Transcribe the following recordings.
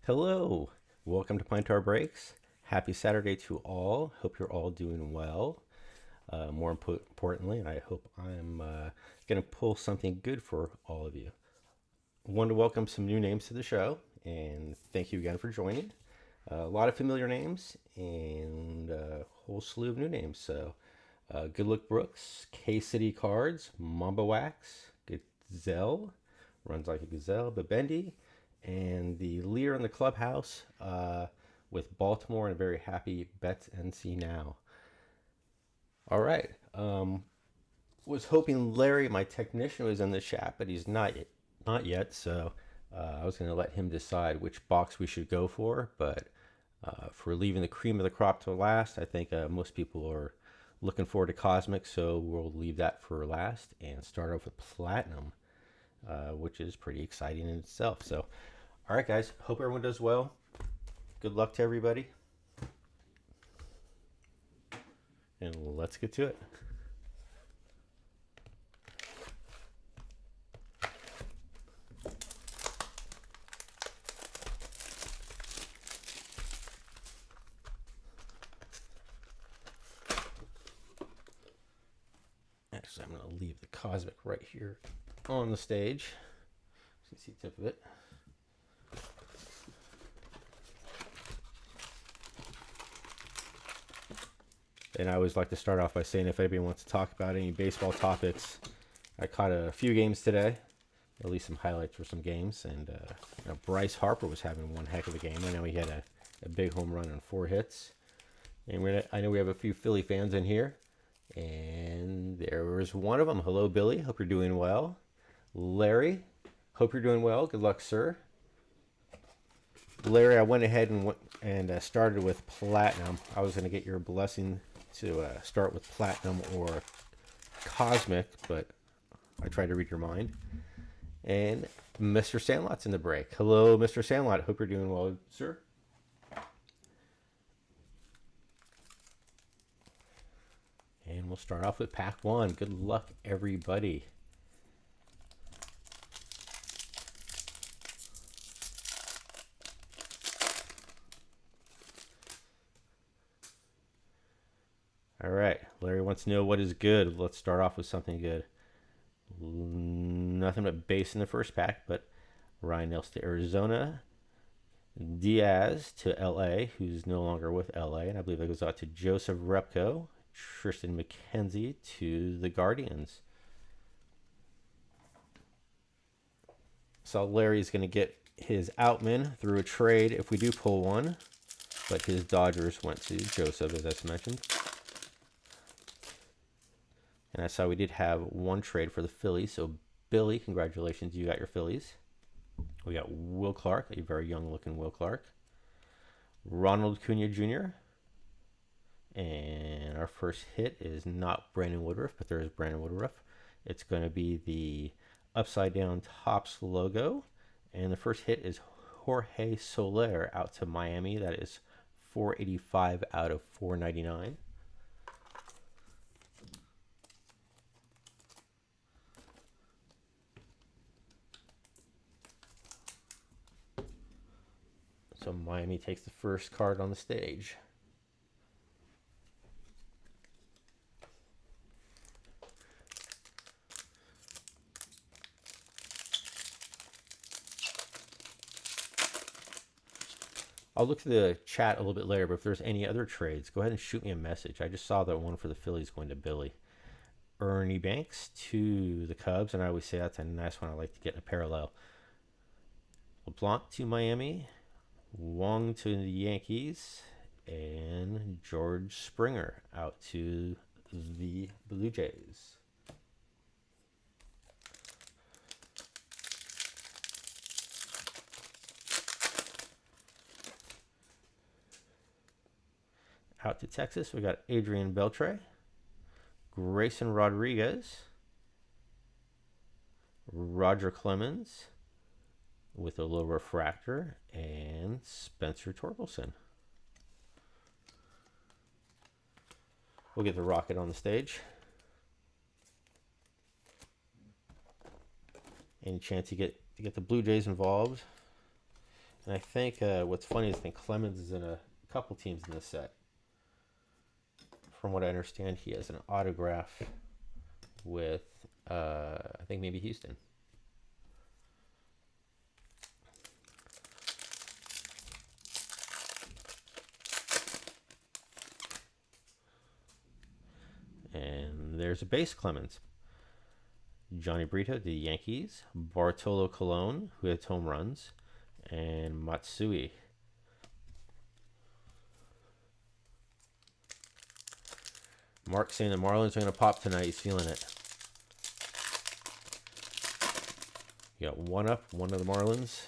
Hello, welcome to Plantar Breaks. Happy Saturday to all. Hope you're all doing well. More importantly, I hope I'm going to pull something good for all of you. I want to welcome some new names to the show, and thank you again for joining. A lot of familiar names and a whole slew of new names. So, Good Luck Brooks, K City Cards, Mamba Wax, Gazelle, runs like a gazelle, Babendi, and the leader in the clubhouse with Baltimore and a very happy Betts NC now. All right. Was hoping Larry, my technician, was in the chat, but he's not yet. So I was going to let him decide which box we should go for. But if we're leaving the cream of the crop to last, I think most people are looking forward to Cosmic, so we'll leave that for last and start off with Platinum, which is pretty exciting in itself. So, all right, guys, hope everyone does well. Good luck to everybody, and let's get to it. Actually, I'm going to leave the Cosmic right here on the stage. You can see the tip of it. And I always like to start off by saying if anybody wants to talk about any baseball topics, I caught a few games today, at least some highlights for some games. And Bryce Harper was having one heck of a game. I know he had a big home run and 4 hits. And I know we have a few Philly fans in here. And there was one of them. Hello, Billy. Hope you're doing well. Larry, hope you're doing well. Good luck, sir. Larry, I went ahead and started with Platinum. I was going to get your blessing to start with Platinum or Cosmic, but I tried to read your mind. And Mr. Sandlot's in the break. Hello, Mr. Sandlot. Hope you're doing well, sir. And we'll start off with pack 1. Good luck, everybody. All right, Larry wants to know what is good. Let's start off with something good. Nothing but base in the first pack, but Ryan Nelson to Arizona, Diaz to LA, who's no longer with LA, and I believe that goes out to Joseph Repko, Tristan McKenzie to the Guardians. So Larry's going to get his Outman through a trade if we do pull one, but his Dodgers went to Joseph, as I mentioned. And I saw we did have one trade for the Phillies. So, Billy, congratulations, you got your Phillies. We got Will Clark, a very young-looking Will Clark. Ronald Acuna Jr. And our first hit is not Brandon Woodruff, but there is Brandon Woodruff. It's going to be the upside-down Topps logo. And the first hit is Jorge Soler out to Miami. That is 485 out of 499. So Miami takes the first card on the stage. I'll look through the chat a little bit later, but if there's any other trades, go ahead and shoot me a message. I just saw that one for the Phillies going to Billy. Ernie Banks to the Cubs, and I always say that's a nice one. I like to get in a parallel. LeBlanc to Miami, Wong to the Yankees, and George Springer out to the Blue Jays. Out to Texas, we got Adrian Beltre, Grayson Rodriguez, Roger Clemens with a little refractor, and Spencer Torkelson. We'll get the Rocket on the stage. Any chance you get the Blue Jays involved? And I think what's funny is I think Clemens is in a couple teams in this set. From what I understand, he has an autograph with, I think maybe Houston. And there's a base Clemens. Johnny Brito, the Yankees. Bartolo Colon, who hits home runs. And Matsui. Mark saying the Marlins are going to pop tonight. He's feeling it. You got one up, one of the Marlins.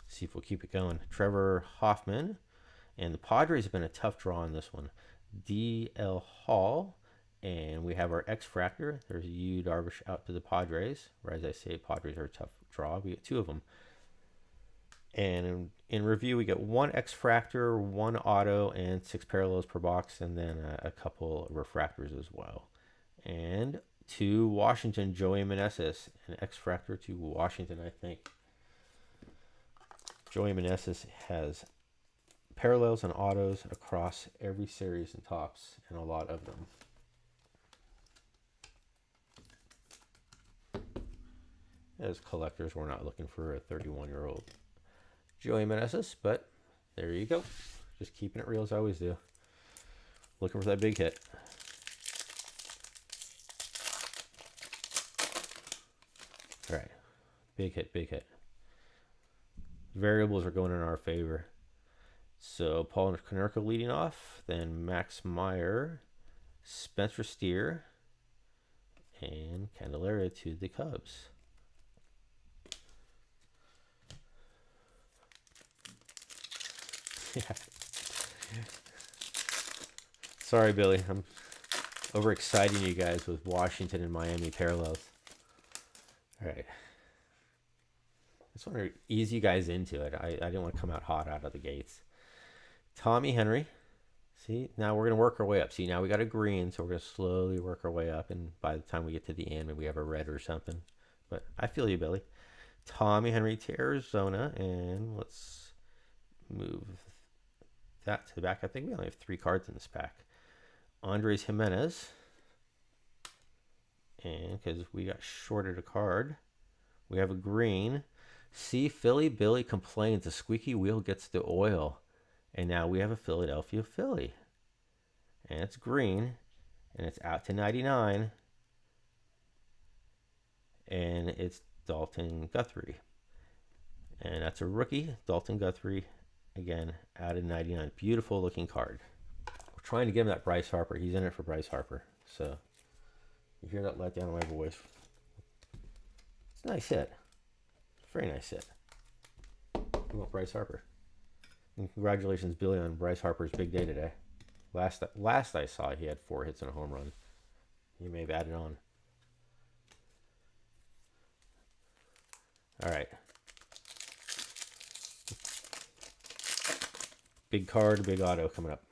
See if we'll keep it going. Trevor Hoffman. And the Padres have been a tough draw in this one. D.L. Hall. And we have our X-Fractor. There's Yu Darvish out to the Padres. Or as I say, Padres are a tough draw. We get two of them. And in review, we get one X-Fractor, one auto, and 6 parallels per box, and then a couple refractors as well. And to Washington, Joey Meneses, an X-Fractor to Washington, I think. Joey Meneses has parallels and autos across every series and tops, and a lot of them. As collectors, we're not looking for a 31-year-old Joey Meneses, but there you go. Just keeping it real as I always do. Looking for that big hit. All right. Big hit, big hit. Variables are going in our favor. So Paul Konerko leading off, then Max Meyer, Spencer Steer, and Candelaria to the Cubs. Yeah. Sorry, Billy. I'm overexciting you guys with Washington and Miami parallels. All right. I just want to ease you guys into it. I didn't want to come out hot out of the gates. Tommy Henry. See, now we're going to work our way up. See, now we got a green, so we're going to slowly work our way up. And by the time we get to the end, maybe we have a red or something. But I feel you, Billy. Tommy Henry to Arizona. And let's move that to the back. I think we only have 3 cards in this pack. Andres Jimenez. And because we got shorted a card, we have a green. See, Philly Billy complains the squeaky wheel gets the oil. And now we have a Philadelphia Philly. And it's green. And it's out to 99. And it's Dalton Guthrie. And that's a rookie, Dalton Guthrie. Again, out of 99. Beautiful looking card. We're trying to give him that Bryce Harper. He's in it for Bryce Harper. So, you hear that letdown in my voice. It's a nice hit. Very nice hit. We want Bryce Harper. And congratulations, Billy, on Bryce Harper's big day today. Last I saw, he had 4 hits and a home run. He may have added on. All right. Big card, big auto coming up.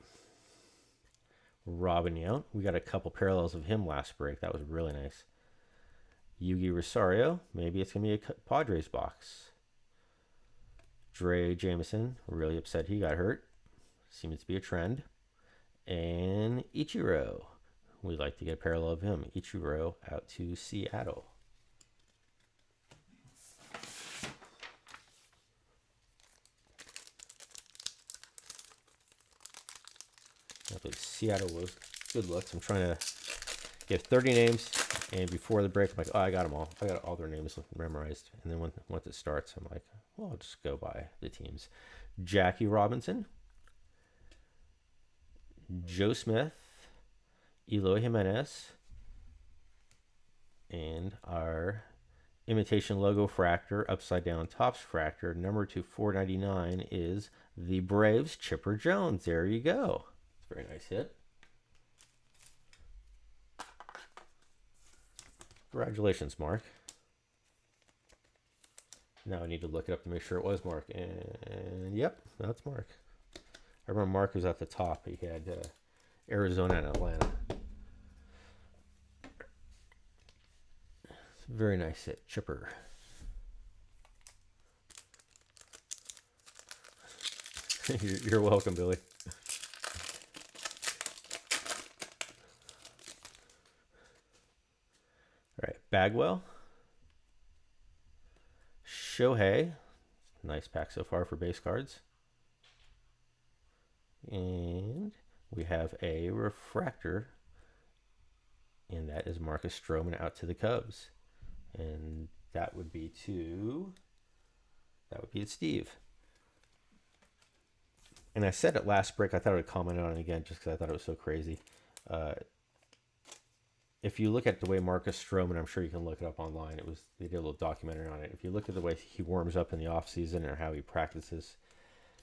Robin Yount. We got a couple parallels of him last break. That was really nice. Yugi Rosario. Maybe it's going to be a Padres box. Dre Jameson. Really upset he got hurt. Seems to be a trend. And Ichiro. We'd like to get a parallel of him. Ichiro out to Seattle. Seattle was good looks. I'm trying to get 30 names, and before the break, I'm like, oh, I got them all. I got all their names memorized. And then once it starts, I'm like, well, I'll just go by the teams. Jackie Robinson, Joe Smith, Eloy Jimenez, and our imitation logo fractor, upside down tops fractor, number 2/499 is the Braves Chipper Jones. There you go. Very nice hit. Congratulations, Mark. Now I need to look it up to make sure it was Mark. And yep, that's Mark. I remember Mark was at the top. He had Arizona and Atlanta. Very nice hit. Chipper. You're welcome, Billy. All right, Bagwell, Shohei. Nice pack so far for base cards. And we have a refractor, and that is Marcus Stroman out to the Cubs. And that would be Steve. And I said it last break, I thought I would comment on it again just because I thought it was so crazy. If you look at the way Marcus Stroman, I'm sure you can look it up online. They did a little documentary on it. If you look at the way he warms up in the off season and how he practices,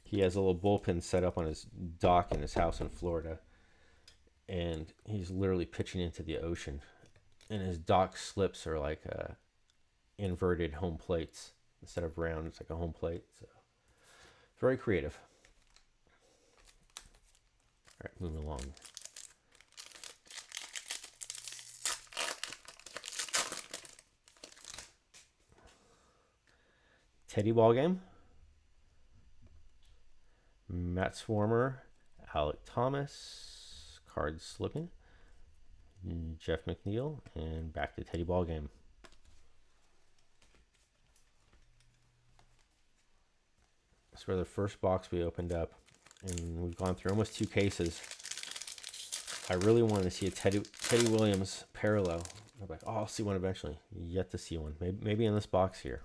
he has a little bullpen set up on his dock in his house in Florida, and he's literally pitching into the ocean. And his dock slips are like inverted home plates instead of round. It's like a home plate. So very creative. All right, moving along. Teddy Ballgame, Matt Swarmer, Alec Thomas, card slipping, Jeff McNeil, and back to Teddy Ballgame. This is where the first box we opened up, and we've gone through almost 2 cases. I really wanted to see a Teddy Williams parallel. I'm like, oh, I'll see one eventually. Yet to see one. Maybe in this box here.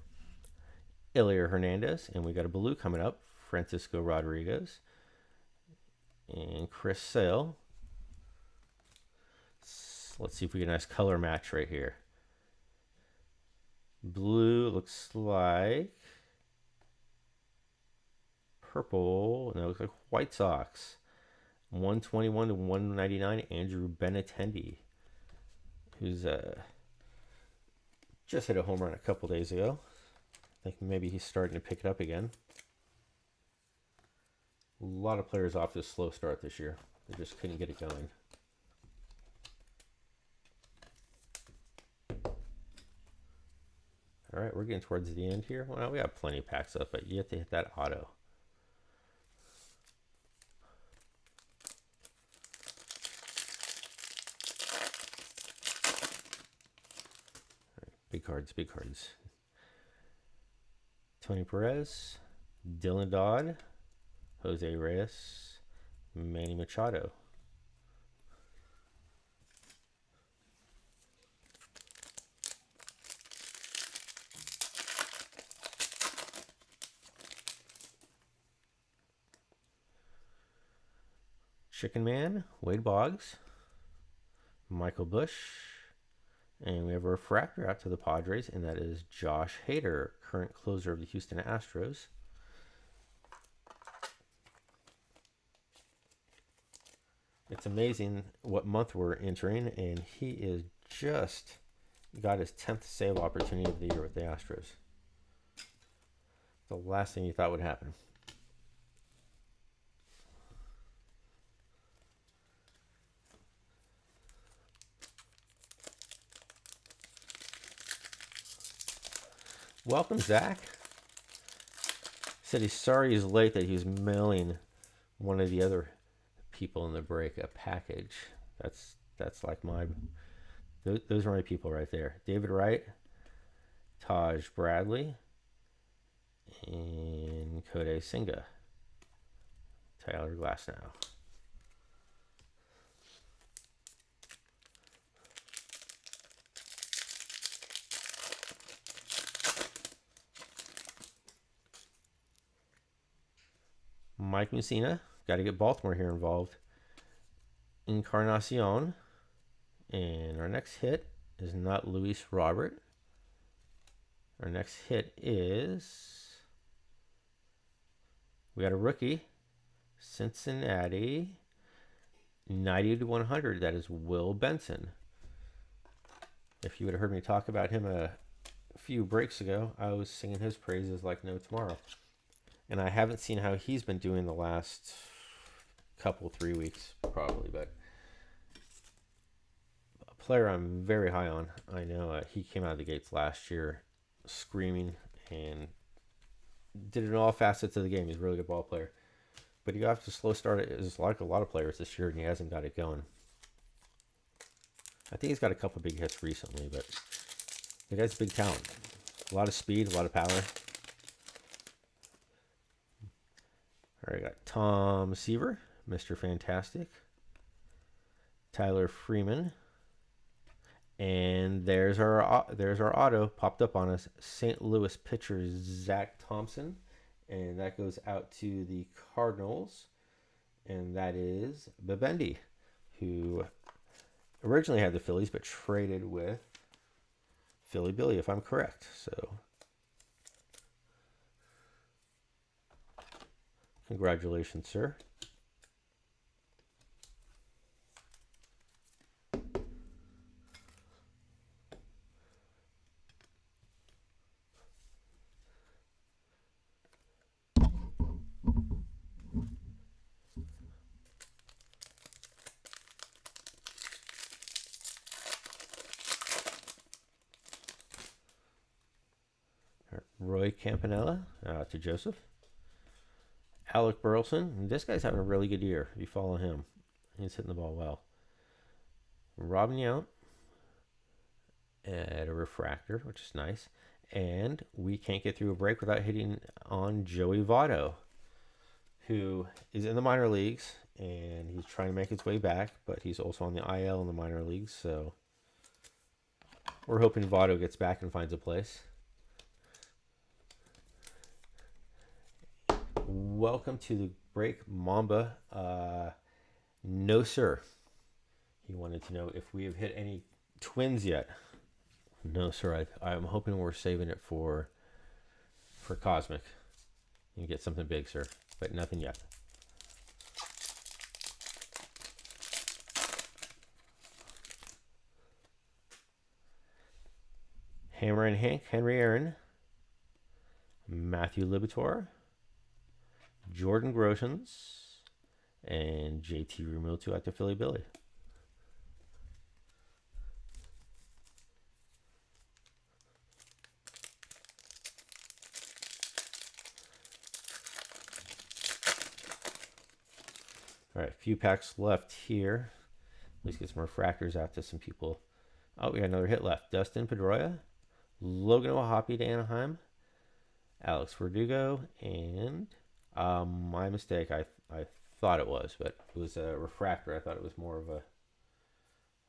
Elier Hernandez, and we got a blue coming up, Francisco Rodriguez, and Chris Sale. Let's see if we get a nice color match right here. Blue looks like purple, no, it looks like White Sox. 121 to 199, Andrew Benintendi, who's just hit a home run a couple days ago. I think maybe he's starting to pick it up again. A lot of players off to a slow start this year. They just couldn't get it going. All right, we're getting towards the end here. Well, we have plenty of packs up, but you have to hit that auto. All right, big cards, big cards. Tony Perez, Dylan Dodd, Jose Reyes, Manny Machado. Chicken Man, Wade Boggs, Michael Bush, and we have a refractor out to the Padres, and that is Josh Hader, current closer of the Houston Astros. It's amazing what month we're entering, and he is just got his 10th save opportunity of the year with the Astros. The last thing you thought would happen. Welcome, Zach. Said he's sorry he's late, that he was mailing one of the other people in the break a package. That's like those are my people right there. David Wright, Taj Bradley, and Kodai Senga. Tyler Glasnow. Mike Mussina, got to get Baltimore here involved. Encarnacion. And our next hit is not Luis Robert. Our next hit is, we got a rookie, Cincinnati, 90 to 100. That is Will Benson. If you would have heard me talk about him a few breaks ago, I was singing his praises like no tomorrow. And I haven't seen how he's been doing the last couple, 3 weeks probably, but a player I'm very high on. I know he came out of the gates last year screaming and did it in all facets of the game. He's a really good ball player. but you have to slow start it. It's like a lot of players this year, and he hasn't got it going. I think he's got a couple big hits recently, but the guy's a big talent. A lot of speed, a lot of power. All right, got Tom Seaver, Mr. Fantastic. Tyler Freeman. And there's our auto popped up on us. St. Louis pitcher Zach Thompson. And that goes out to the Cardinals. And that is Bebendi, who originally had the Phillies but traded with Philly Billy, if I'm correct. So congratulations, sir. Roy Campanella to Joseph. Alec Burleson. This guy's having a really good year. If you follow him, he's hitting the ball well. Robin Yount at a refractor, which is nice. And we can't get through a break without hitting on Joey Votto, who is in the minor leagues, and he's trying to make his way back, but he's also on the IL in the minor leagues, so we're hoping Votto gets back and finds a place. Welcome to the break, Mamba. No, sir. He wanted to know if we have hit any Twins yet. No, sir. I'm hoping we're saving it for Cosmic. You get something big, sir, but nothing yet. Hammer and Hank, Henry Aaron, Matthew Libator, Jordan Groshans, and JT Realmuto at the Philly Billy. All right, a few packs left here. Let's get some refractors out to some people. Oh, we got another hit left. Dustin Pedroia, Logan O'Hoppe to Anaheim, Alex Verdugo, and my mistake. I thought it was, but it was a refractor. I thought it was more of a.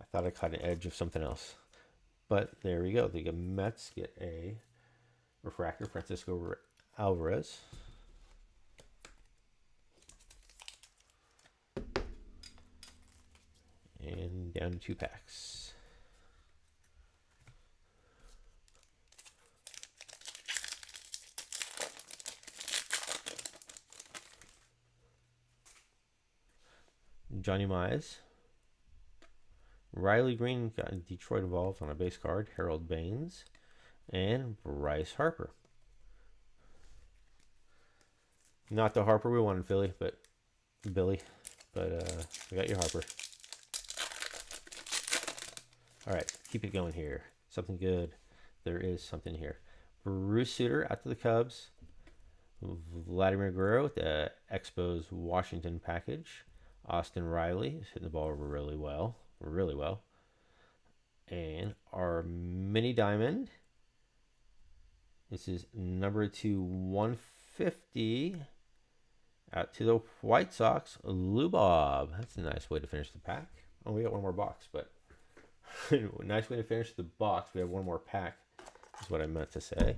I thought I caught an edge of something else. But there we go. The Mets get a refractor. Francisco Alvarez. And down to 2 packs. Johnny Mize. Riley Green got Detroit involved on a base card. Harold Baines. And Bryce Harper. Not the Harper we wanted, Billy, but we got your Harper. All right, keep it going here. Something good. There is something here. Bruce Sutter out to the Cubs. Vladimir Guerrero with the Expos Washington package. Austin Riley is hitting the ball really well. And our mini diamond. This is number 2/150. Out to the White Sox, Lou Bob. That's a nice way to finish the pack. Oh, we got one more box, but nice way to finish the box. We have one more pack, is what I meant to say.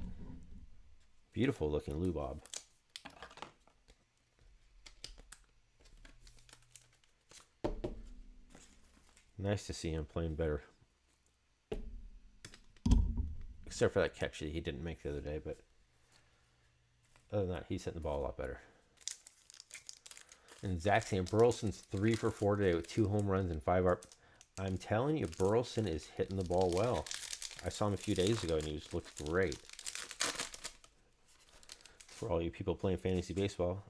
Beautiful looking Lou Bob. Nice to see him playing better. Except for that catch that he didn't make the other day, but other than that, he's hitting the ball a lot better. And Zach saying Burleson's 3 for 4 today with 2 home runs and 5 RBIs. I'm telling you, Burleson is hitting the ball well. I saw him a few days ago, and he just looked great. For all you people playing fantasy baseball.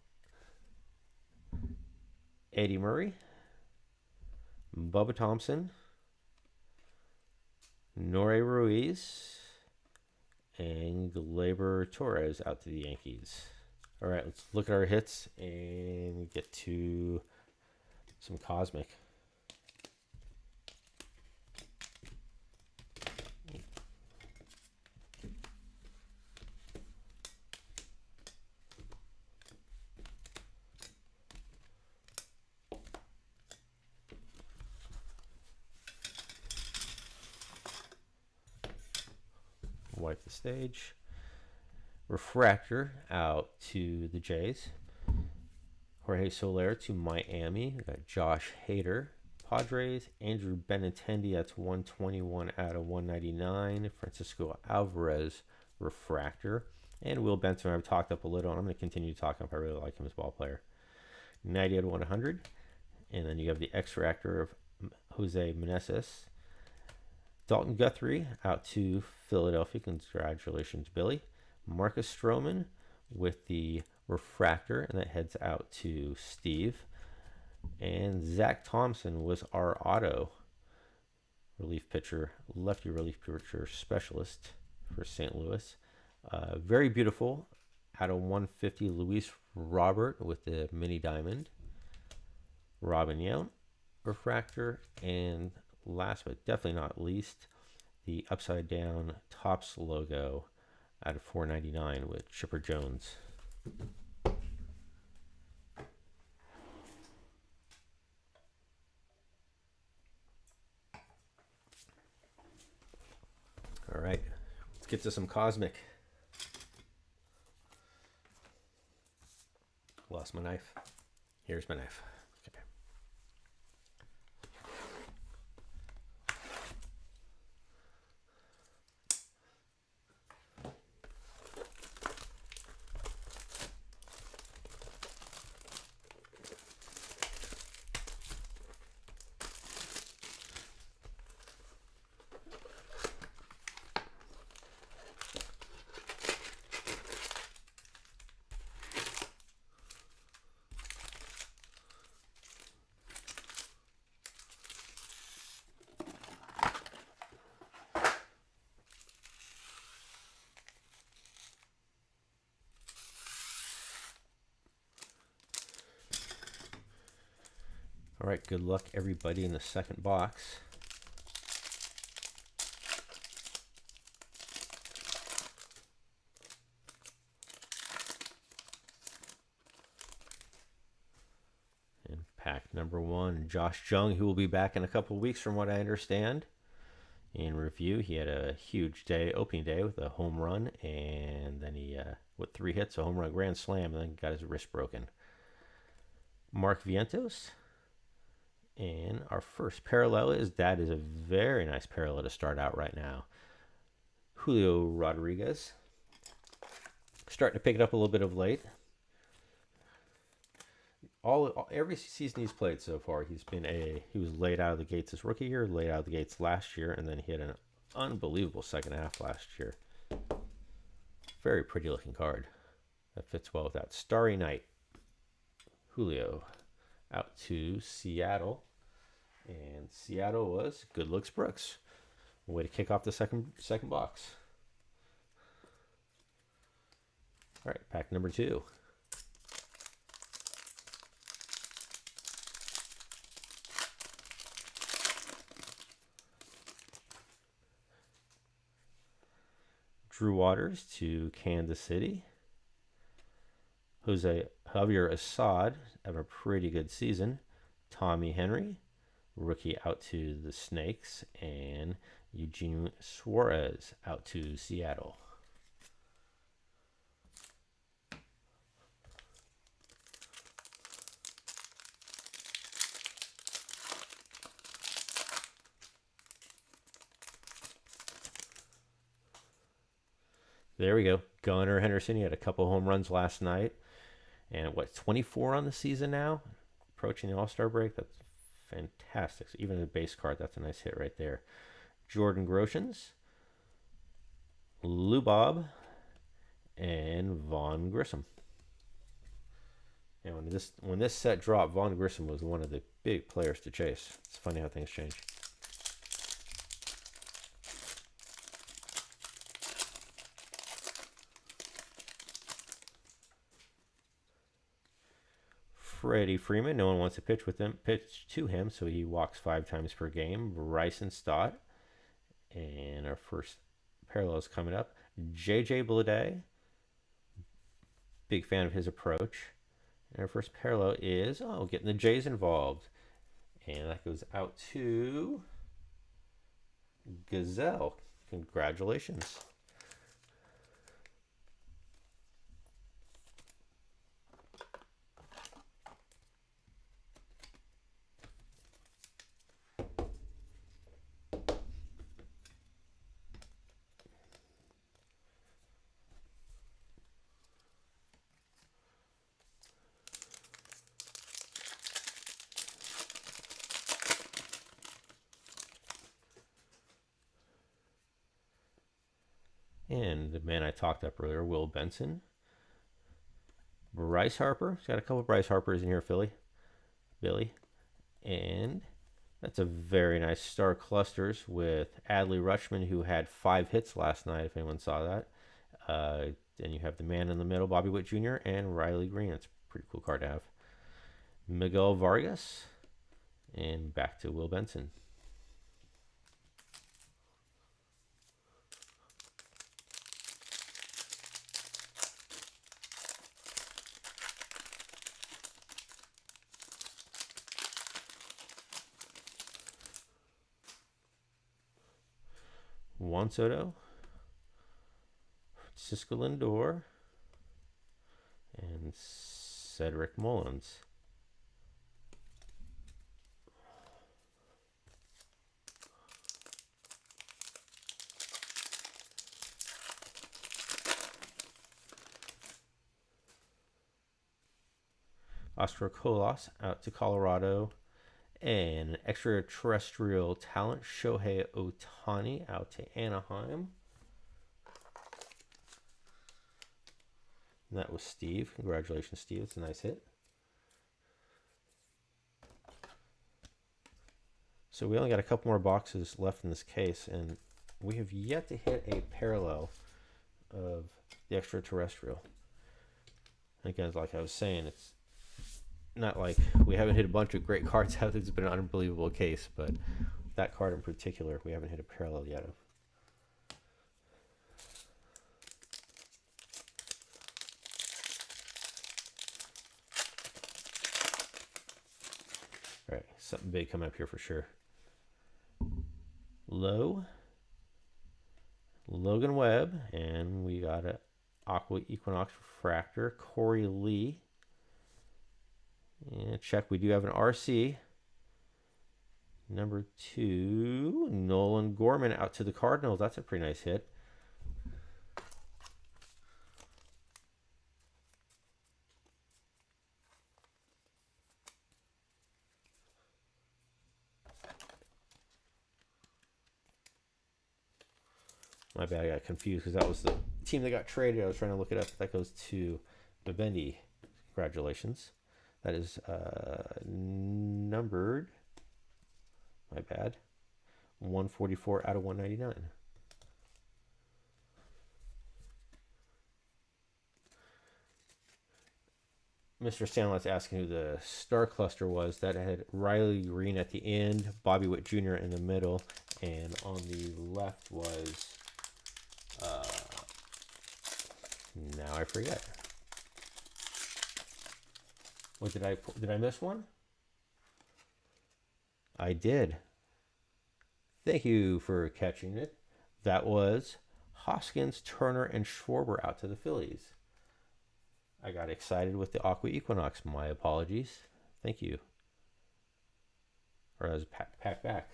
Eddie Murray. Bubba Thompson. Norey Ruiz. And Gleyber Torres out to the Yankees. All right, let's look at our hits and get to some Cosmic. Wipe the stage. Refractor out to the Jays. Jorge Soler to Miami. We got Josh Hader. Padres. Andrew Benintendi. That's 121 out of 199. Francisco Alvarez. Refractor. And Will Benson, I've talked up a little, and I'm going to continue talking up. I really like him as a ball player. 90 out of 100. And then you have the X-Fractor of Jose Meneses. Dalton Guthrie out to Philadelphia. Congratulations, Billy. Marcus Stroman with the refractor, and that heads out to Steve. And Zach Thompson was our auto relief pitcher, lefty relief pitcher specialist for St. Louis. Very beautiful. Out of 150, Luis Robert with the mini diamond. Robin Yount, refractor, and last but definitely not least, the upside down Topps logo out of 499 with Chipper Jones. All right, let's get to some Cosmic. Lost my knife. Here's my knife. Okay. All right, good luck everybody in the second box. And pack number one, Josh Jung, who will be back in a couple of weeks from what I understand. In review, he had a huge day, opening day with a home run, and then he, with 3 hits, a home run, grand slam, and then got his wrist broken. Mark Vientos. And our first parallel is a very nice parallel to start out right now. Julio Rodriguez. Starting to pick it up a little bit of late. Every season he's played so far, he was laid out of the gates his rookie year, laid out of the gates last year, and then he had an unbelievable second half last year. Very pretty looking card. That fits well with that. Starry Night. Julio out to Seattle, and Seattle was Good Looks Brooks. Way to kick off the second box. All right, pack number 2. Drew Waters to Kansas City. Javier Assad have a pretty good season. Tommy Henry, rookie, out to the Snakes, and Eugene Suarez out to Seattle. There we go. Gunnar Henderson, he had a couple home runs last night. And 24 on the season now? Approaching the All-Star break. That's fantastic. So even the base card, that's a nice hit right there. Jordan Groshans, Lou Bob, and Vaughn Grissom. And when this set dropped, Vaughn Grissom was one of the big players to chase. It's funny how things change. Freddie Freeman. No one wants to pitch to him, so he walks 5 times per game. Bryson Stott. And our first parallel is coming up. JJ Bleday. Big fan of his approach. And our first parallel is, getting the Jays involved. And that goes out to Gazelle. Congratulations. And the man I talked up earlier, Will Benson. Bryce Harper. He's got a couple of Bryce Harpers in here, Billy. And that's a very nice star clusters with Adley Rutschman, who had 5 hits last night, if anyone saw that. Then you have the man in the middle, Bobby Witt Jr., and Riley Green. It's a pretty cool card to have. Miguel Vargas. And back to Will Benson. Juan Soto, Francisco Lindor, and Cedric Mullins. Oscar Colas out to Colorado. And an extraterrestrial talent, Shohei Ohtani, out to Anaheim. And that was Steve. Congratulations, Steve. It's a nice hit. So we only got a couple more boxes left in this case, and we have yet to hit a parallel of the extraterrestrial. And again, like I was saying, it's not like we haven't hit a bunch of great cards out. It's been an unbelievable case, but that card in particular, we haven't hit a parallel yet of. All right, something big coming up here for sure. Logan Webb, and we got a Aqua Equinox Refractor, Corey Lee. And check, we do have an RC. Number 2, Nolan Gorman out to the Cardinals. That's a pretty nice hit. My bad, I got confused because that was the team that got traded. I was trying to look it up. That goes to Bebendi. Congratulations. That is numbered, my bad, 144 out of 199. Mr. Sandlot's asking who the star cluster was. That had Riley Green at the end, Bobby Witt Jr. in the middle, and on the left was, now I forget. What did I miss one? I did. Thank you for catching it. That was Hoskins, Turner, and Schwarber out to the Phillies. I got excited with the Aqua Equinox. My apologies. Thank you. Or as pack back.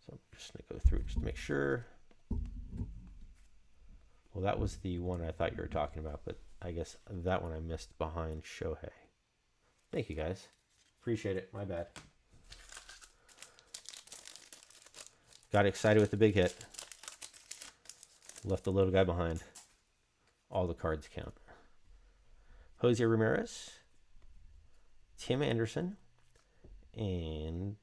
So I'm just going to go through just to make sure. Well, that was the one I thought you were talking about, but I guess that one I missed behind Shohei. Thank you, guys. Appreciate it. My bad. Got excited with the big hit. Left the little guy behind. All the cards count. Jose Ramirez. Tim Anderson. And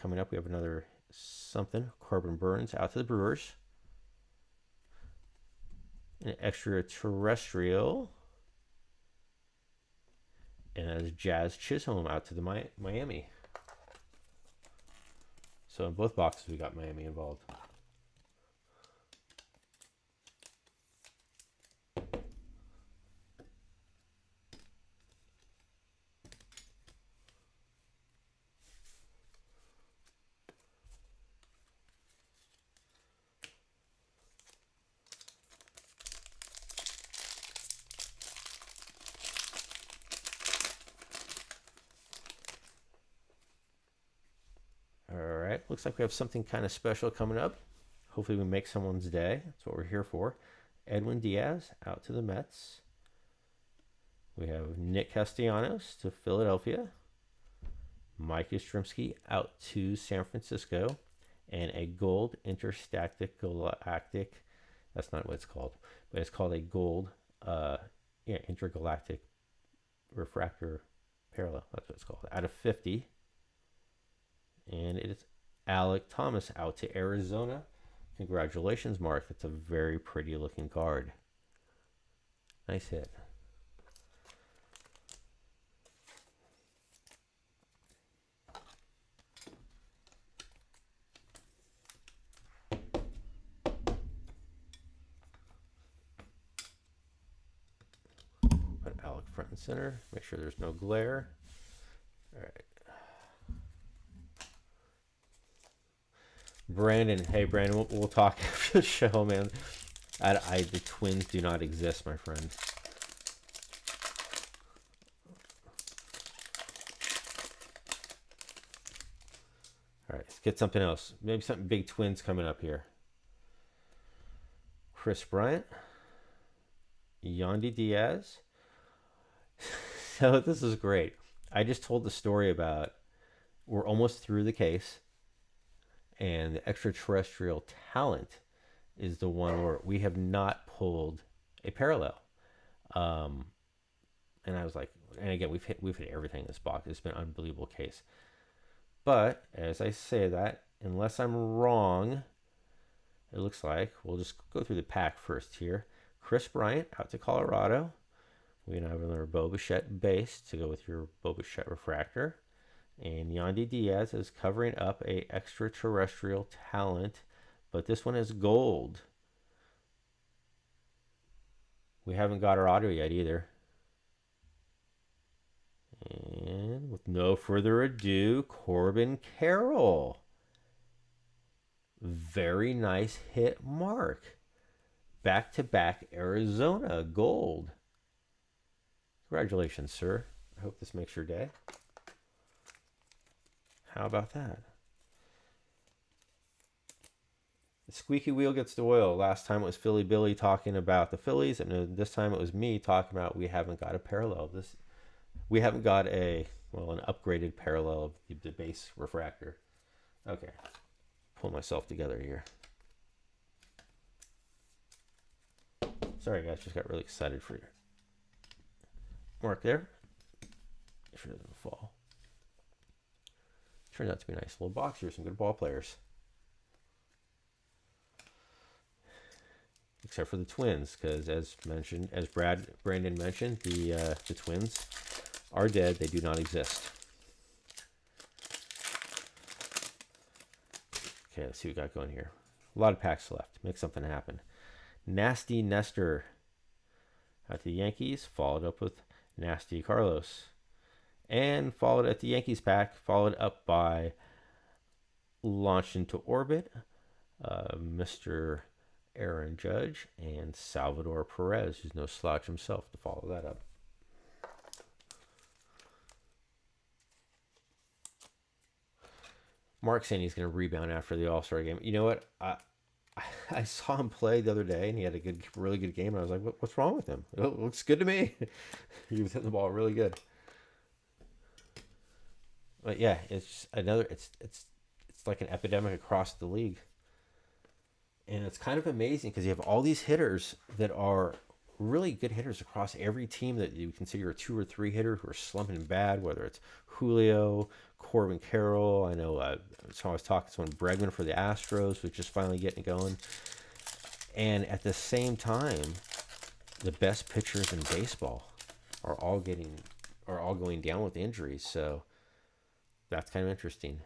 coming up, we have another something. Corbin Burns out to the Brewers. An extraterrestrial. And as Jazz Chisholm out to the Miami. So in both boxes, we got Miami involved. All right, looks like we have something kind of special coming up. Hopefully we make someone's day. That's what we're here for. Edwin Diaz out to the Mets. We have Nick Castellanos to Philadelphia. Mike Yastrzemski out to San Francisco. And a gold intergalactic, that's not what it's called, but it's called a gold intergalactic refractor parallel. That's what it's called. Out of 50. And it is Alek Thomas out to Arizona. Congratulations, Mark. That's a very pretty looking card. Nice hit. Put Alek front and center. Make sure there's no glare. All right. Brandon, hey Brandon, we'll talk after the show, man. The Twins do not exist, my friend. All right, let's get something else. Maybe something big Twins coming up here. Kris Bryant, Yandy Diaz. So this is great. I just told the story about we're almost through the case. And the extraterrestrial talent is the one where we have not pulled a parallel. And I was like, and again, we've hit everything in this box. It's been an unbelievable case. But as I say that, unless I'm wrong, it looks like we'll just go through the pack first here. Kris Bryant out to Colorado. We can have another Bo Bichette base to go with your Bo Bichette refractor. And Yandy Diaz is covering up a extraterrestrial talent, but this one is gold. We haven't got our auto yet either. And with no further ado, Corbin Carroll. Very nice hit, Mark. Back-to-back Arizona gold. Congratulations, sir. I hope this makes your day. How about that? The squeaky wheel gets the oil. Last time it was Philly Billy talking about the Phillies, and this time it was me talking about we haven't got a parallel. We haven't got an upgraded parallel of the base refractor. Okay, pull myself together here. Sorry guys, just got really excited for you. Mark there. Make sure it doesn't fall. Turns out to be a nice little box here. Some good ball players. Except for the Twins, because as Brandon mentioned, the Twins are dead. They do not exist. Okay, let's see what we got going here. A lot of packs left. Make something happen. Nasty Nestor at the Yankees, followed up with Nasty Carlos. And followed at the Yankees pack, followed up by Launched into Orbit, Mr. Aaron Judge, and Salvador Perez, who's no slouch himself, to follow that up. Mark saying he's going to rebound after the All-Star game. You know what? I saw him play the other day, and he had a really good game. And I was like, what's wrong with him? It looks good to me. He was hitting the ball really good. But yeah, it's like an epidemic across the league. And it's kind of amazing because you have all these hitters that are really good hitters across every team that you consider a 2 or 3 hitter who are slumping bad, whether it's Julio, Corbin Carroll. I know so I was talking to someone, Bregman for the Astros, which is finally getting going. And at the same time, the best pitchers in baseball are all going down with injuries. So that's kind of interesting.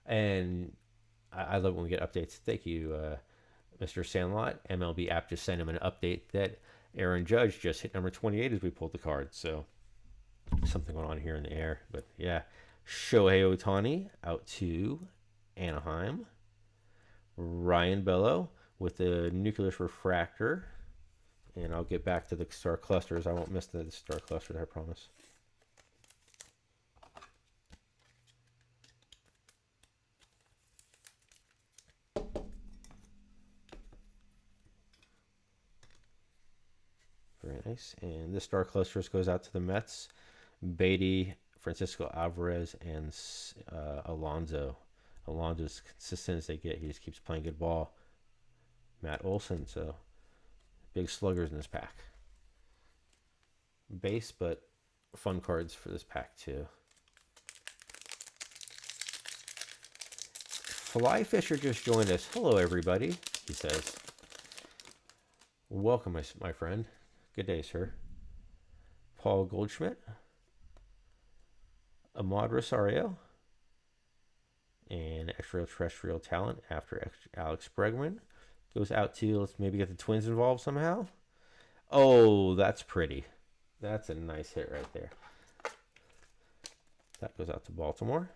And I love when we get updates. Thank you, Mr. Sandlot. MLB app just sent him an update that Aaron Judge just hit number 28 as we pulled the card. So something going on here in the air. But yeah, Shohei Ohtani out to Anaheim. Ryan Bello with the nucleus refractor. And I'll get back to the star clusters. I won't miss the star clusters, I promise. Very nice. And this star clusters goes out to the Mets. Beatty, Francisco Alvarez, and Alonso. Alonso's consistent as they get. He just keeps playing good ball. Matt Olson, so big sluggers in this pack. Base, but fun cards for this pack too. Fly Fisher just joined us. Hello, everybody, he says. Welcome, my friend. Good day, sir. Paul Goldschmidt. Ahmad Rosario. And extraterrestrial talent after Alex Bregman. Goes out to, let's maybe get the Twins involved somehow. Oh, that's pretty. That's a nice hit right there. That goes out to Baltimore.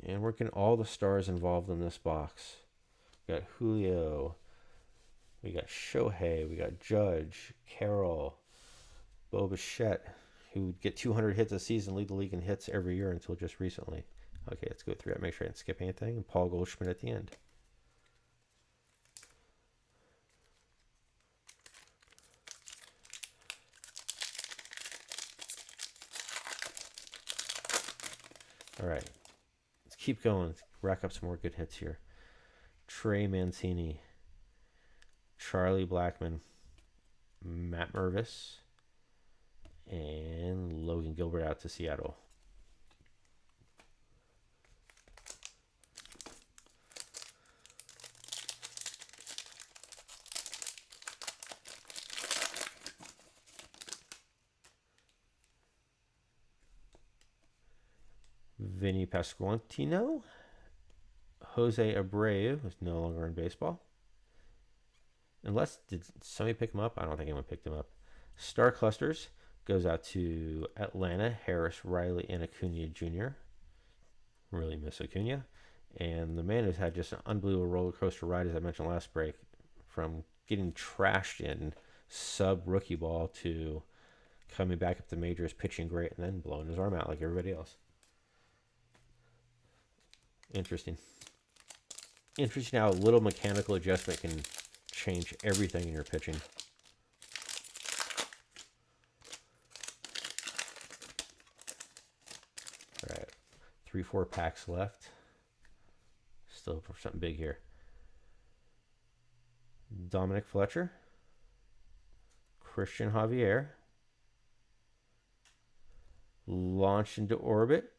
And we're getting all the stars involved in this box. We got Julio. We got Shohei. We got Judge, Carroll, Bo Bichette, who would get 200 hits a season, lead the league in hits every year until just recently. Okay, let's go through it. Make sure I didn't skip anything. And Paul Goldschmidt at the end. All right. Keep going. Rack up some more good hits here. Trey Mancini, Charlie Blackmon, Matt Mervis, and Logan Gilbert out to Seattle. Vinny Pasquantino. Jose Abreu is no longer in baseball. Unless, did somebody pick him up? I don't think anyone picked him up. Star Clusters goes out to Atlanta. Harris, Riley, and Acuna Jr. Really miss Acuna. And the man who's had just an unbelievable roller coaster ride, as I mentioned last break, from getting trashed in sub-rookie ball to coming back up the majors, pitching great, and then blowing his arm out like everybody else. Interesting how a little mechanical adjustment can change everything in your pitching. All right, 3-4 packs left. Still for something big here. Dominic Fletcher, Christian Javier, launched into orbit.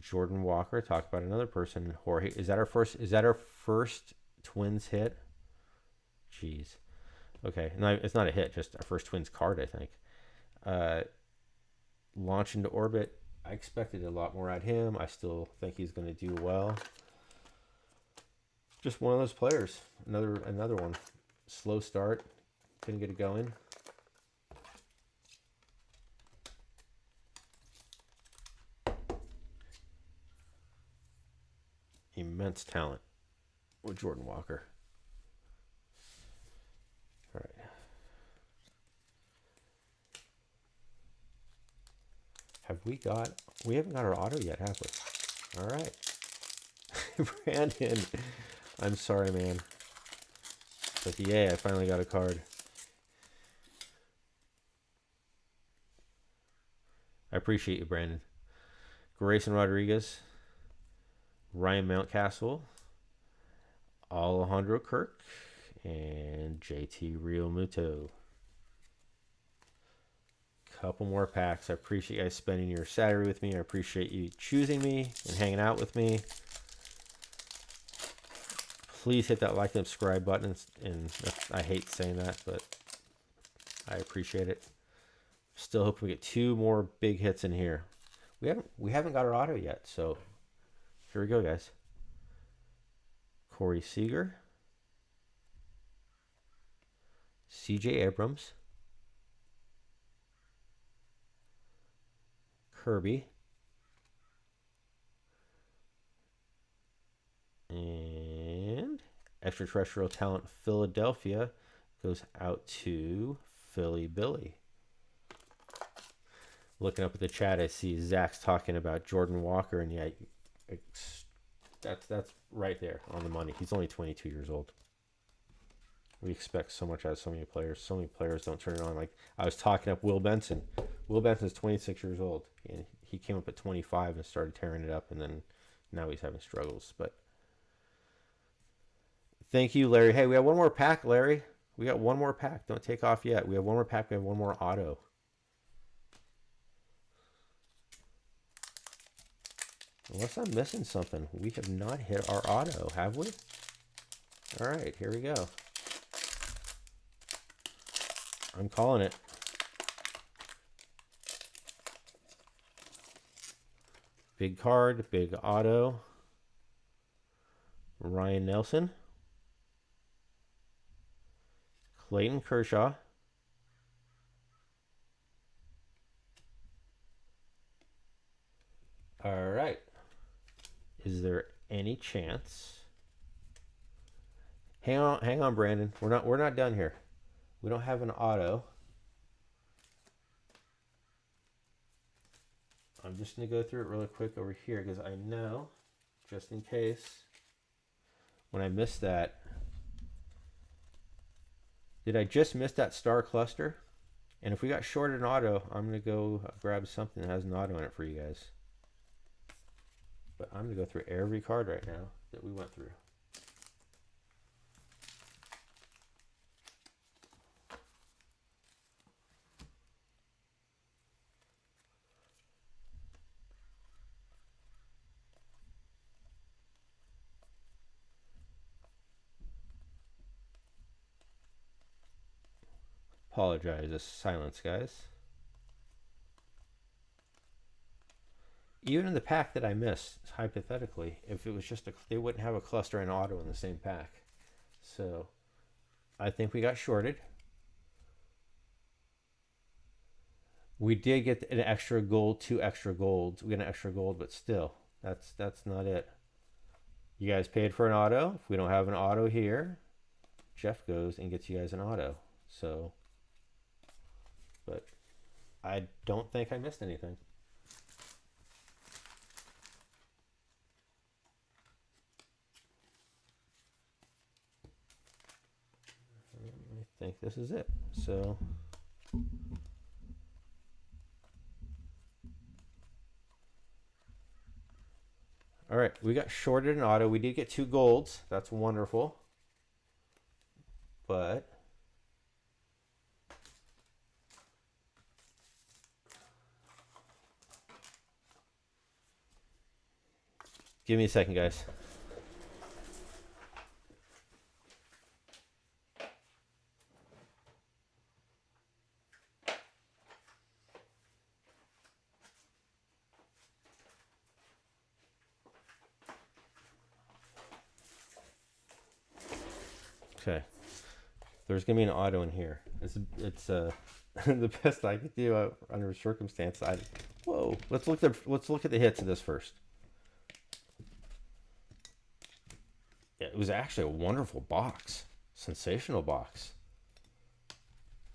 Jordan Walker. Talk about another person. Jorge. Is that our first Twins hit? Jeez. Okay. No, it's not a hit. Just our first Twins card, I think. Launch into orbit. I expected a lot more out of him. I still think he's going to do well. Just one of those players. Another one. Slow start. Couldn't get it going. Immense talent with Jordan Walker. All right. We haven't got our auto yet, have we? All right. Brandon, I'm sorry, man. But yay, I finally got a card. I appreciate you, Brandon. Grayson Rodriguez, Ryan Mountcastle, Alejandro Kirk, and JT Realmuto. couple more packs. I appreciate you guys spending your Saturday with me. I appreciate you choosing me and hanging out with me. Please hit that like and subscribe button. And I hate saying that, but I appreciate it. Still hope we get 2 more big hits in here. We haven't got our auto yet, so here we go, guys. Corey Seager, C.J. Abrams, Kirby, and extraterrestrial talent Philadelphia goes out to Philly Billy. Looking up at the chat, I see Zach's talking about Jordan Walker, and yeah, that's right there on the money. He's only 22 years old. We expect so much out of so many players. So many players don't turn it on. Like, I was talking up Will Benson. Will Benson's 26 years old, and he came up at 25 and started tearing it up, and then now he's having struggles. But thank you, Larry. Hey, we have one more pack, Larry. We got one more pack. Don't take off yet. We have one more pack. We have one more auto. Unless I'm missing something. We have not hit our auto, have we? All right, here we go. I'm calling it. Big card, big auto. Ryan Nelson. Clayton Kershaw. All right. Is there any chance? Hang on, Brandon. We're not done here. We don't have an auto. I'm just gonna go through it really quick over here because I know, just in case, when I missed that, did I just miss that star cluster? And if we got shorted an auto, I'm gonna go grab something that has an auto in it for you guys. But I'm gonna go through every card right now that we went through. Apologize, this silence, guys. Even in the pack that I missed, hypothetically, if it was just they wouldn't have a cluster and auto in the same pack. So I think we got shorted. We did get an extra gold, 2 extra golds. We got an extra gold, but still, that's not it. You guys paid for an auto. If we don't have an auto here, Jeff goes and gets you guys an auto. So, but I don't think I missed anything. I think this is it. So all right, we got shorted an auto. We did get 2 golds. That's wonderful. But give me a second, guys. Okay, there's gonna be an auto in here. It's the best I could do under circumstance. Whoa, let's look at the hits of this first. Yeah, it was actually a wonderful box, sensational box.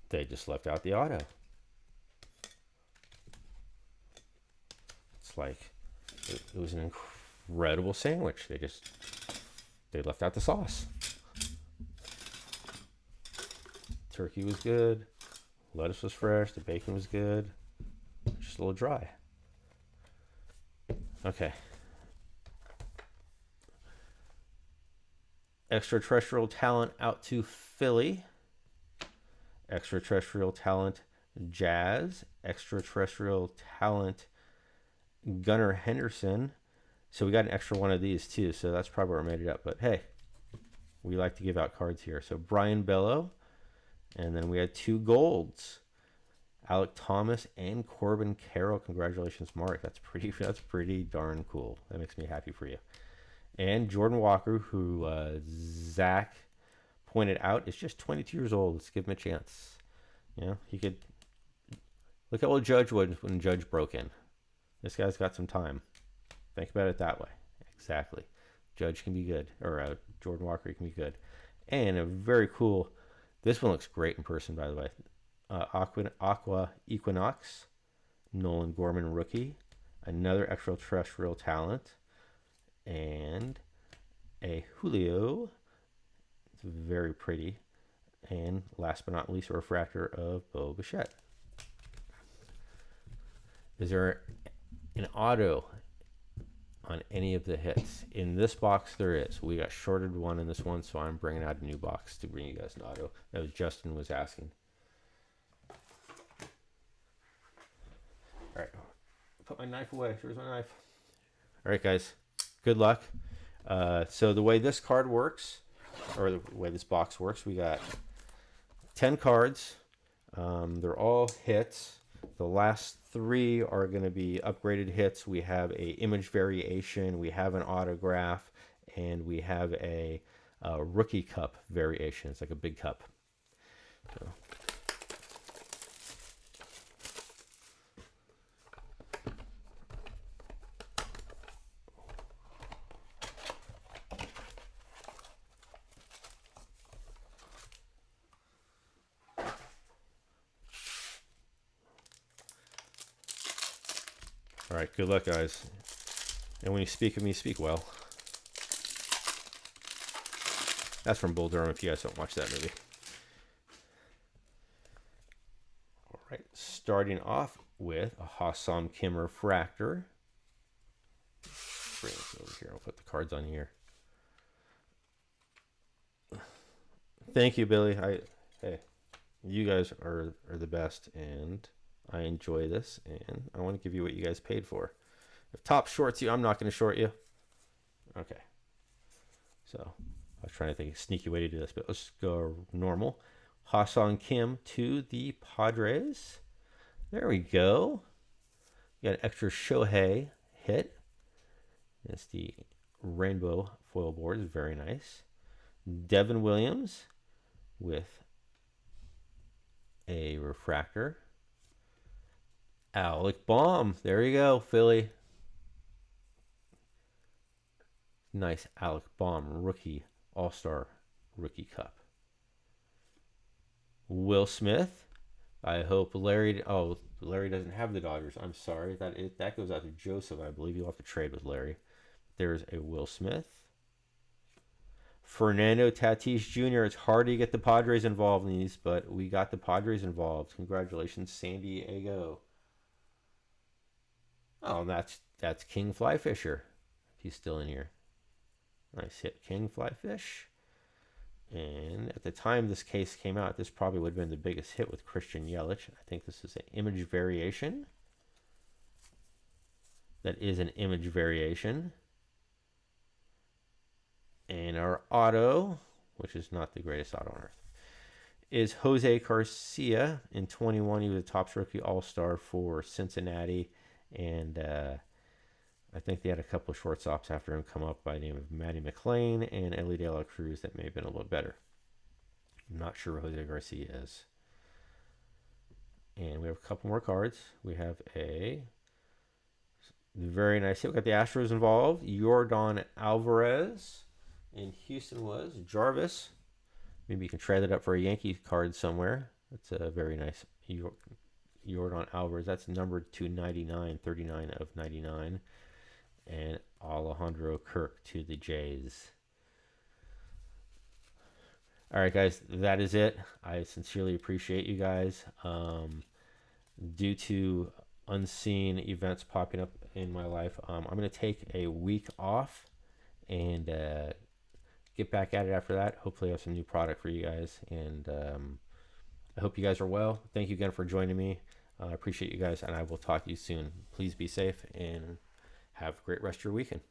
They just left out the auto. It's like it was an incredible sandwich. They left out the sauce. Turkey was good. Lettuce was fresh. The bacon was good. Just a little dry. Okay. Extraterrestrial talent out to Philly. Extraterrestrial talent Jazz, Extraterrestrial Talent, Gunnar Henderson. So we got an extra one of these too, so that's probably where I made it up. But hey, we like to give out cards here. So Brian Bello, and then we had 2 golds, Alec Thomas and Corbin Carroll. Congratulations, Mark. That's pretty darn cool. That makes me happy for you. And Jordan Walker, who Zach pointed out is just 22 years old. Let's give him a chance. You know, he could look at what Judge was when Judge broke in. This guy's got some time. Think about it that way. Exactly. Judge can be good, or Jordan Walker can be good. And a very cool, this one looks great in person, by the way. Aqua Equinox, Nolan Gorman rookie, another extraterrestrial talent, and a Julio. It's very pretty. And last but not least, a refractor of Bo Bichette. Is there an auto on any of the hits? In this box, there is. We got shorted one in this one, so I'm bringing out a new box to bring you guys an auto. That was Justin was asking. All right, put my knife away. Here's my knife. All right, guys, good luck. So the way this card works, or the way this box works, we got 10 cards. They're all hits. The last 3 are going to be upgraded hits. We have a image variation, we have an autograph, and we have a rookie cup variation. It's like a big cup. So. All right, good luck, guys. And when you speak of me, speak well. That's from Bull Durham, if you guys don't watch that movie. All right, starting off with a Ha-Seong Kim refractor. Bring this over here. I'll put the cards on here. Thank you, Billy. Hey, you guys are the best, and I enjoy this, and I want to give you what you guys paid for. If Top shorts you, I'm not going to short you. Okay. So I was trying to think of a sneaky way to do this, but let's go normal. Ha-Seong Kim to the Padres. There we go. You got an extra Shohei hit. It's the rainbow foil board. It's very nice. Devin Williams with a refractor. Alec Baum. There you go, Philly. Nice Alec Baum rookie all-star rookie cup. Will Smith. I hope Larry. Oh, Larry doesn't have the Dodgers. I'm sorry. That goes out to Joseph. I believe you'll have to trade with Larry. There's a Will Smith. Fernando Tatis Jr. It's hard to get the Padres involved in these, but we got the Padres involved. Congratulations, San Diego. Oh, that's King Flyfisher. He's still in here. Nice hit, King Flyfish. And at the time this case came out, this probably would have been the biggest hit with Christian Yelich. I think this is an image variation. That is an image variation. And our auto, which is not the greatest auto on earth, is Jose Garcia. In 21, he was a Topps Rookie All-Star for Cincinnati. And I think they had a couple of shortstops after him come up by the name of Matty McLean and Ellie De La Cruz that may have been a little better. I'm not sure Jose Garcia is. And we have a couple more cards. We have a very nice hit. We got the Astros involved. Yordan Alvarez. In Houston was Jarvis. Maybe you can try that up for a Yankee card somewhere. That's a very nice Yordan Alvarez. That's numbered to 99, 39 of 99. And Alejandro Kirk to the Jays. All right, guys, that is it. I sincerely appreciate you guys. Due to unseen events popping up in my life, I'm going to take a week off and get back at it after that. Hopefully I have some new product for you guys. And I hope you guys are well. Thank you again for joining me. I appreciate you guys, and I will talk to you soon. Please be safe and have a great rest of your weekend.